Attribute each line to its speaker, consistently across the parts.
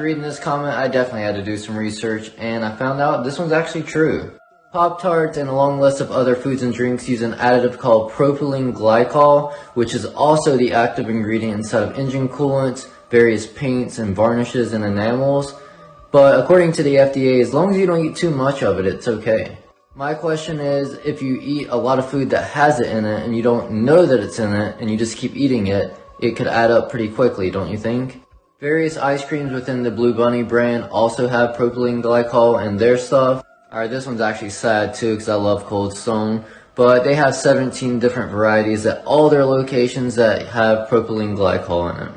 Speaker 1: Reading this comment, I definitely had to do some research, and I found out this one's actually true. Pop-Tarts and a long list of other foods and drinks use an additive called propylene glycol, which is also the active ingredient inside of engine coolants, various paints and varnishes and enamels. But according to the FDA, as long as you don't eat too much of it, it's okay. My question is, if you eat a lot of food that has it in it and you don't know that it's in it and you just keep eating it, it could add up pretty quickly, don't you think? Various ice creams within the Blue Bunny brand also have propylene glycol in their stuff. Alright, this one's actually sad too because I love Cold Stone. But they have 17 different varieties at all their locations that have propylene glycol in it.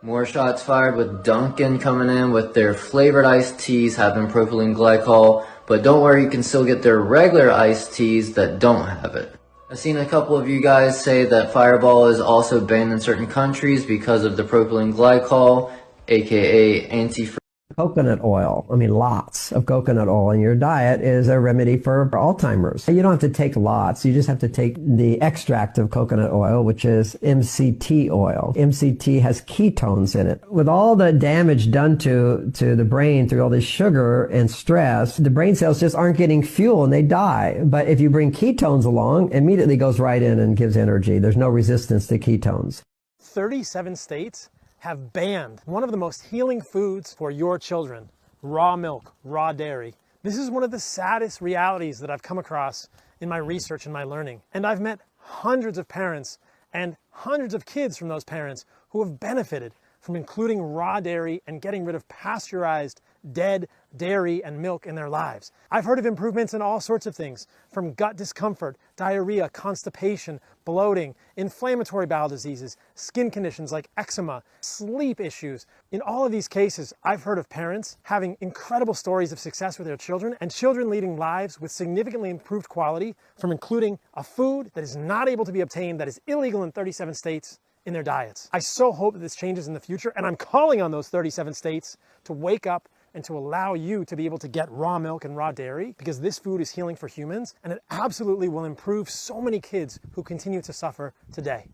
Speaker 1: More shots fired with Dunkin' coming in with their flavored iced teas having propylene glycol. But don't worry, you can still get their regular iced teas that don't have it. I've seen a couple of you guys say that Fireball is also banned in certain countries because of the propylene glycol, aka anti-freeze.
Speaker 2: Coconut oil, lots of coconut oil in your diet is a remedy for Alzheimer's. You don't have to take lots, you just have to take the extract of coconut oil, which is MCT oil. MCT has ketones in it. With all the damage done to the brain through all this sugar and stress, the brain cells just aren't getting fuel and they die. But if you bring ketones along, immediately goes right in and gives energy. There's no resistance to ketones.
Speaker 3: 37 states have banned one of the most healing foods for your children, raw milk, raw dairy. This is one of the saddest realities that I've come across in my research and my learning. And I've met hundreds of parents and hundreds of kids from those parents who have benefited from including raw dairy and getting rid of pasteurized, dead dairy and milk in their lives. I've heard of improvements in all sorts of things, from gut discomfort, diarrhea, constipation, bloating, inflammatory bowel diseases, skin conditions like eczema, sleep issues. In all of these cases, I've heard of parents having incredible stories of success with their children and children leading lives with significantly improved quality from including a food that is not able to be obtained, that is illegal in 37 states, in their diets. I so hope that this changes in the future, and I'm calling on those 37 states to wake up and to allow you to be able to get raw milk and raw dairy, because this food is healing for humans, and it absolutely will improve so many kids who continue to suffer today.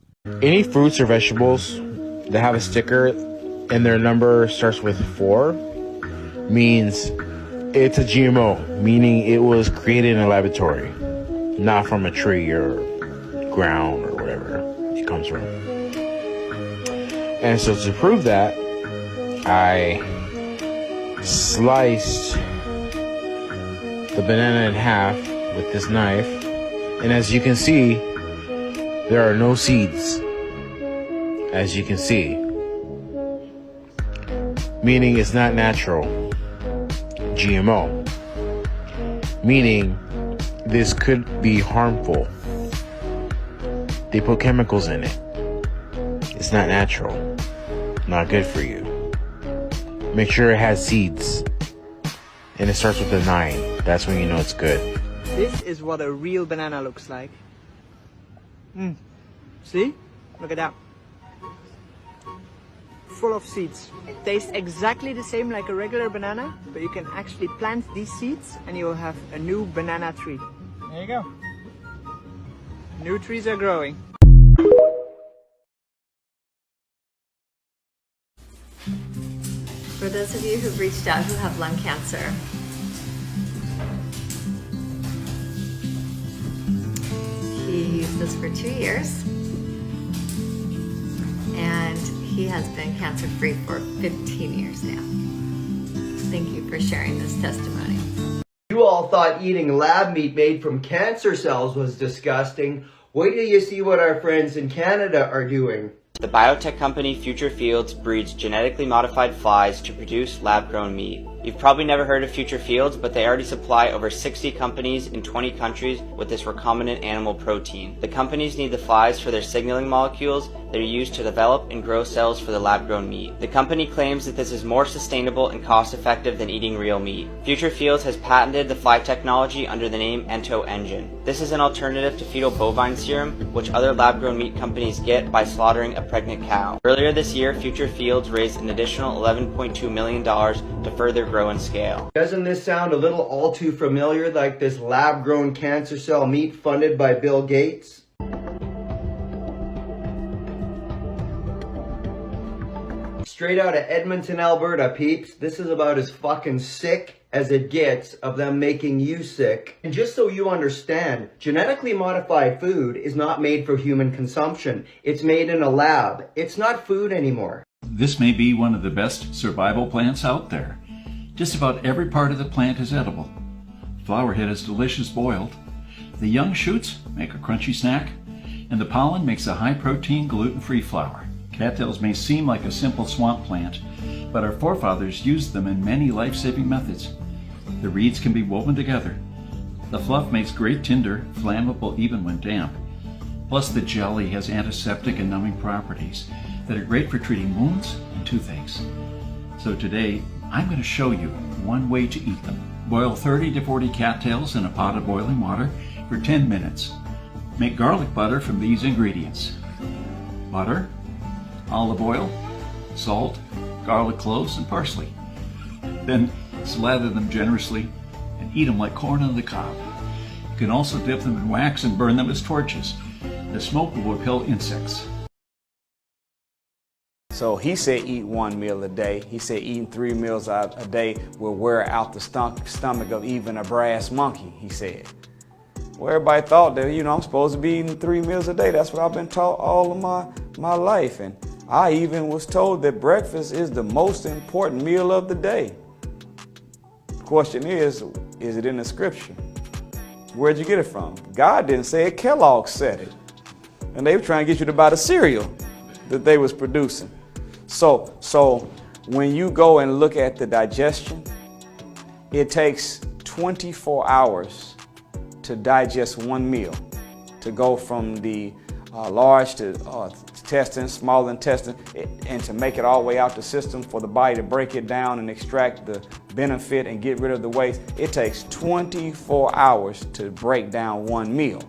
Speaker 4: Any fruits or vegetables that have a sticker and their number starts with 4 means it's a GMO, meaning it was created in a laboratory, not from a tree or ground or wherever it comes from. And so to prove that, I sliced the banana in half with this knife, and as you can see, there are no seeds, as you can see, meaning it's not natural. GMO, meaning this could be harmful. They put chemicals in it. It's not natural, not good for you. Make sure it has seeds, and it starts with a 9. That's when you know it's good.
Speaker 5: This is what a real banana looks like. See? Look at that. Full of seeds. It tastes exactly the same like a regular banana, but you can actually plant these seeds and you will have a new banana tree. There you go. New trees are growing.
Speaker 6: For those of you who've reached out who have lung cancer, he used this for 2 years, and he has been cancer-free for 15 years now. Thank you for sharing this testimony.
Speaker 7: You all thought eating lab meat made from cancer cells was disgusting. Wait till you see what our friends in Canada are doing.
Speaker 8: The biotech company Future Fields breeds genetically modified flies to produce lab-grown meat. You've probably never heard of Future Fields, but they already supply over 60 companies in 20 countries with this recombinant animal protein. The companies need the flies for their signaling molecules that are used to develop and grow cells for the lab-grown meat. The company claims that this is more sustainable and cost-effective than eating real meat. Future Fields has patented the fly technology under the name Ento Engine. This is an alternative to fetal bovine serum, which other lab-grown meat companies get by slaughtering a pregnant cow. Earlier this year, Future Fields raised an additional $11.2 million to further grow and scale.
Speaker 7: Doesn't this sound a little all too familiar, like this lab-grown cancer cell meat funded by Bill Gates? Straight out of Edmonton, Alberta, peeps. This is about as fucking sick as it gets of them making you sick. And just so you understand, genetically modified food is not made for human consumption. It's made in a lab. It's not food anymore.
Speaker 9: This may be one of the best survival plants out there. Just about every part of the plant is edible. Flowerhead is delicious boiled. The young shoots make a crunchy snack, and the pollen makes a high-protein, gluten-free flour. Cattails may seem like a simple swamp plant, but our forefathers used them in many life-saving methods. The reeds can be woven together. The fluff makes great tinder, flammable even when damp. Plus the jelly has antiseptic and numbing properties that are great for treating wounds and toothaches. So today, I'm going to show you one way to eat them. Boil 30 to 40 cattails in a pot of boiling water for 10 minutes. Make garlic butter from these ingredients: butter, olive oil, salt, garlic cloves, and parsley. Then slather them generously and eat them like corn on the cob. You can also dip them in wax and burn them as torches. The smoke will repel insects.
Speaker 10: So he said eat one meal a day. He said eating 3 meals a day will wear out the stomach of even a brass monkey, he said. Well, everybody thought that, I'm supposed to be eating 3 meals a day. That's what I've been taught all of my life. And I even was told that breakfast is the most important meal of the day. The question is it in the scripture? Where'd you get it from? God didn't say it, Kellogg said it. And they were trying to get you to buy the cereal that they was producing. So when you go and look at the digestion, it takes 24 hours to digest one meal, to go from the large to intestine, small intestine, and to make it all the way out the system for the body to break it down and extract the benefit and get rid of the waste. It takes 24 hours to break down one meal.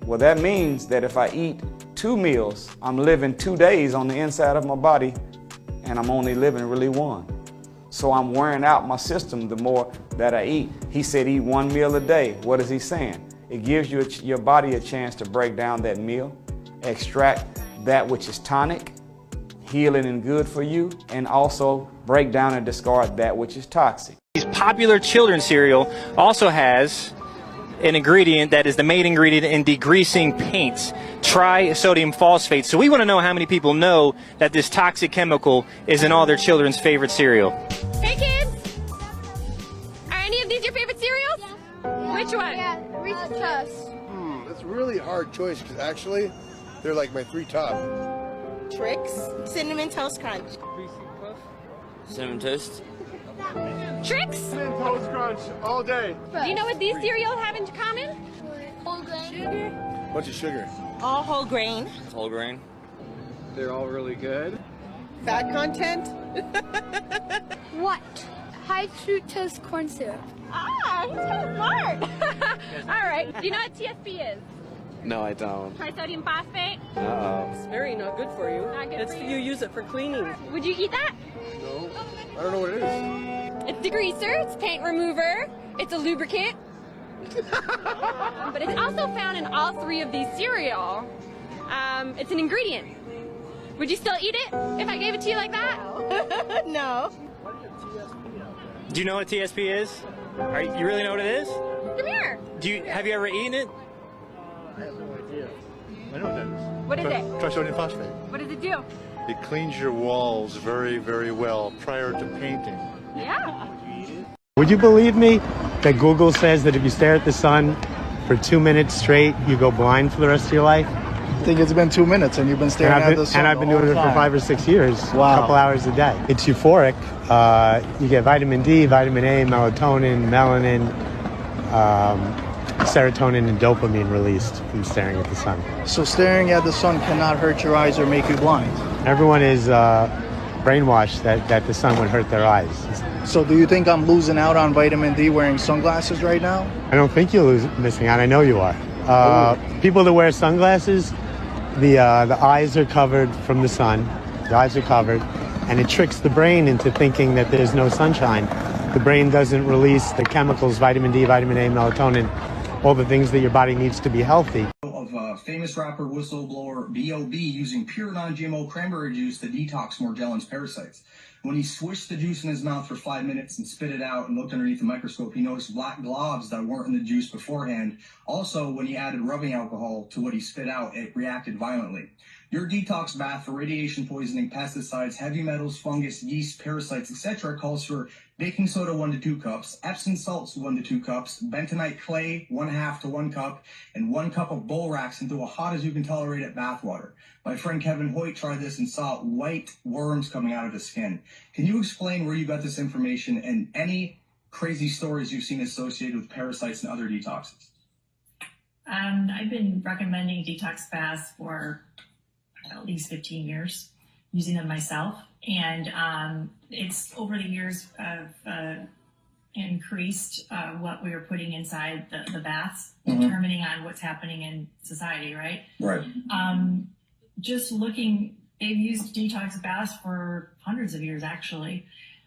Speaker 10: Well, that means that if I eat 2 meals, I'm living 2 days on the inside of my body, and I'm only living really 1. So I'm wearing out my system the more that I eat. He said eat 1 meal a day. What is he saying? It gives you your body a chance to break down that meal, extract that which is tonic, healing and good for you, and also break down and discard that which is toxic.
Speaker 11: Popular children's cereal also has an ingredient that is the main ingredient in degreasing paints, trisodium phosphate. So we want to know how many people know that this toxic chemical is in all their children's favorite cereal.
Speaker 12: Hey kids! Are any of these your favorite cereals? Yeah. Which one? Yeah, Reese's Puffs.
Speaker 13: That's a really hard choice because actually they're like my 3 top.
Speaker 12: Trix, Cinnamon Toast Crunch.
Speaker 8: Cinnamon Toast.
Speaker 12: Trix?
Speaker 13: Cinnamon Toast Crunch all day.
Speaker 12: Do you know what these cereals have in common? Whole grain. Sugar.
Speaker 13: Bunch of sugar.
Speaker 12: All whole grain.
Speaker 8: Whole grain.
Speaker 14: They're all really good.
Speaker 12: Fat content?
Speaker 15: What? High fructose corn syrup.
Speaker 12: Ah, he's kind of smart. All right. Do you know what TSP is?
Speaker 14: No, I don't.
Speaker 12: Trisodium phosphate?
Speaker 14: Uh-oh.
Speaker 12: It's very not good for you. Not good for you. You use it for cleaning. Would you eat that?
Speaker 13: No. I don't know what it is.
Speaker 12: It's degreaser, it's paint remover, it's a lubricant. But it's also found in all 3 of these cereal. It's an ingredient. Would you still eat it if I gave it to you like that? No.
Speaker 11: Do you know what TSP is? You really know what it is?
Speaker 12: Come here.
Speaker 11: Have you ever eaten it?
Speaker 13: I have no idea. I know what that is.
Speaker 12: What is it?
Speaker 13: Trisodium phosphate.
Speaker 12: What does it do?
Speaker 13: It cleans your walls very, very well prior to painting.
Speaker 12: Yeah.
Speaker 16: Would you believe me that Google says that if you stare at the sun for 2 minutes straight, you go blind for the rest of your life?
Speaker 13: I think it's been 2 minutes and you've been staring at the sun.
Speaker 16: And I've been doing it for 5 or 6 years,
Speaker 13: wow.
Speaker 16: A couple hours a day. It's euphoric. You get vitamin D, vitamin A, melatonin, melanin, serotonin, and dopamine released from staring at the sun.
Speaker 13: So staring at the sun cannot hurt your eyes or make you blind?
Speaker 16: Everyone is brainwashed that the sun would hurt their eyes.
Speaker 13: So do you think I'm losing out on vitamin D wearing sunglasses right now?
Speaker 16: I don't think you're missing out. I know you are. People that wear sunglasses, the eyes are covered from the sun. The eyes are covered, and it tricks the brain into thinking that there's no sunshine. The brain doesn't release the chemicals, vitamin D, vitamin A, melatonin, all the things that your body needs to be healthy.
Speaker 17: of famous rapper whistleblower B.O.B. using pure non-GMO cranberry juice to detox Morgellons parasites. When he swished the juice in his mouth for 5 minutes and spit it out and looked underneath the microscope, he noticed black globs that weren't in the juice beforehand. Also, when he added rubbing alcohol to what he spit out, it reacted violently. Your detox bath for radiation poisoning, pesticides, heavy metals, fungus, yeast, parasites, etc. calls for baking soda 1 to 2 cups, Epsom salts 1 to 2 cups, bentonite clay 1/2 to 1 cup, and 1 cup of borax into a hot as you can tolerate it bath water. My friend Kevin Hoyt tried this and saw white worms coming out of his skin. Can you explain where you got this information and any crazy stories you've seen associated with parasites and other detoxes?
Speaker 18: I've been recommending detox baths for at least 15 years, using them myself. And it's over the years increased what we were putting inside the baths, determining on what's happening in society, right?
Speaker 17: Right.
Speaker 18: Just looking, they've used detox baths for hundreds of years, actually.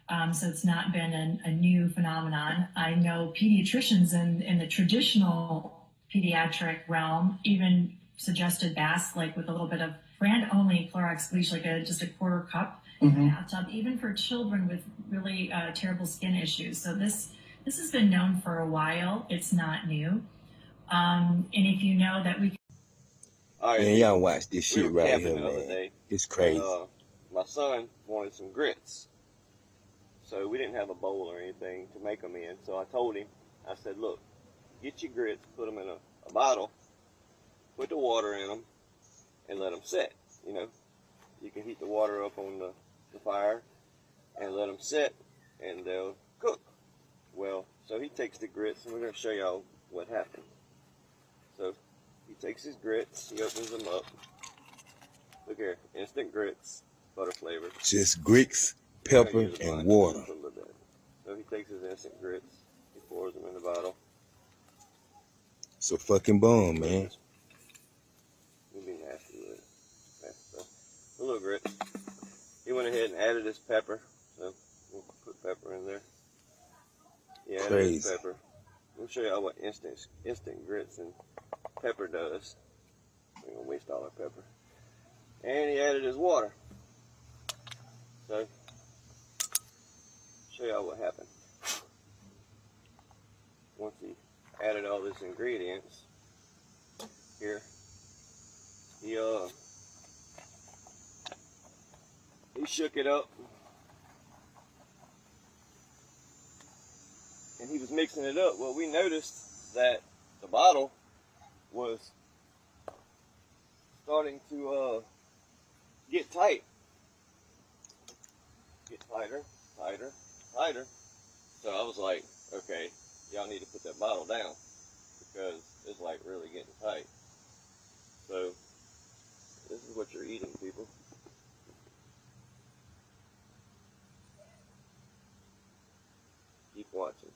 Speaker 18: So it's not been a new phenomenon. I know pediatricians in the traditional pediatric realm even suggested baths like with a little bit of brand-only Clorox bleach, like just a 1/4 cup bathtub, even for children with really terrible skin issues. So this has been known for a while. It's not new. And if you know that we...
Speaker 19: Man, y'all watch this shit right here, man.
Speaker 20: Day,
Speaker 19: It's crazy.
Speaker 20: My son wanted some grits. So we didn't have a bowl or anything to make them in. So I told him, I said, look, get your grits, put them in a bottle, put the water in them, and let them set. You know, you can heat the water up on the fire and let them set, and they'll cook. Well, so he takes the grits, and we're going to show y'all what happened. So he takes his grits, he opens them up. Look here, instant grits, butter flavor.
Speaker 19: Just grits, pepper, and water.
Speaker 20: So he takes his instant grits, he pours them in the bottle.
Speaker 19: So fucking bomb, man.
Speaker 20: We'll be nasty with it. A little grits. He went ahead and added his pepper, so we'll put pepper in there. He added his pepper. We'll show y'all what instant grits and pepper does. We ain't gonna waste all our pepper. And he added his water. So, show y'all what happened. Once he added all these ingredients, here, he shook it up, and he was mixing it up. Well, we noticed that the bottle was starting to get tight. Get tighter, tighter, tighter. So I was like, okay, y'all need to put that bottle down because it's like really getting tight. So this is what you're eating, people. Keep watching.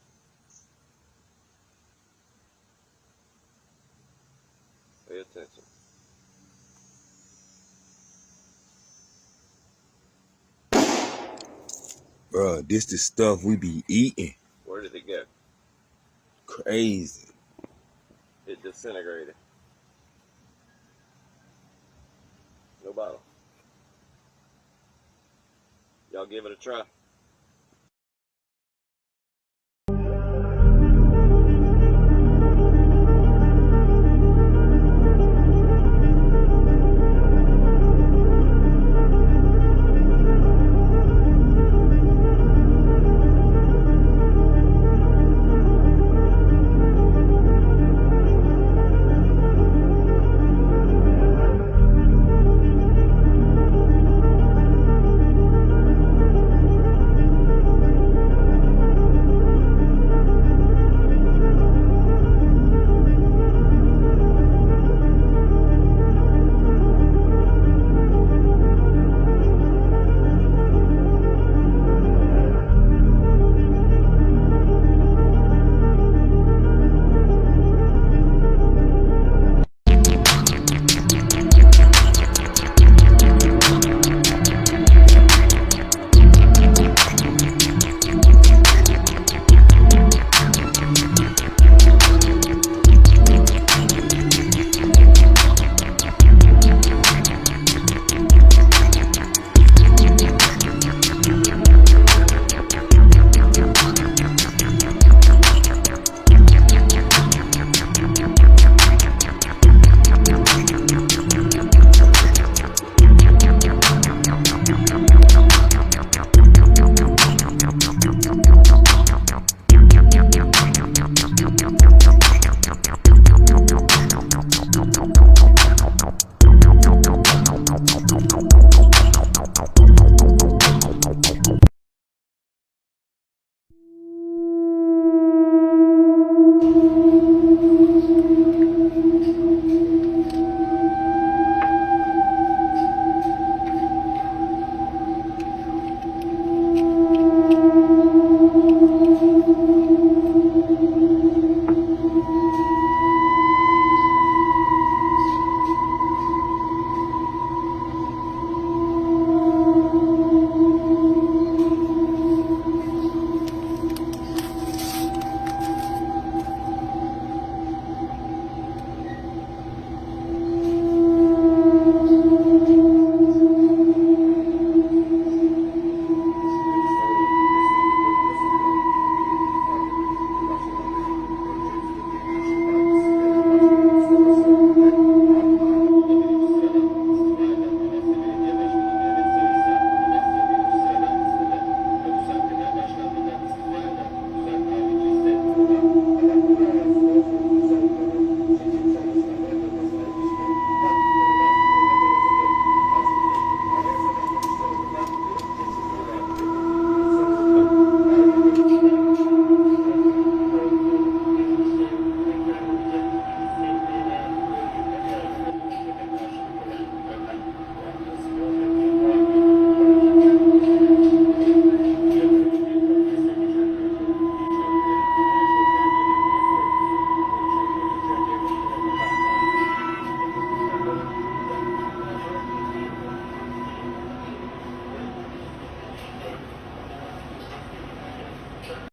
Speaker 20: Pay attention.
Speaker 19: Bro, this the stuff we be eating.
Speaker 20: Where did it go?
Speaker 19: Crazy.
Speaker 20: It disintegrated. No bottle. Y'all give it a try.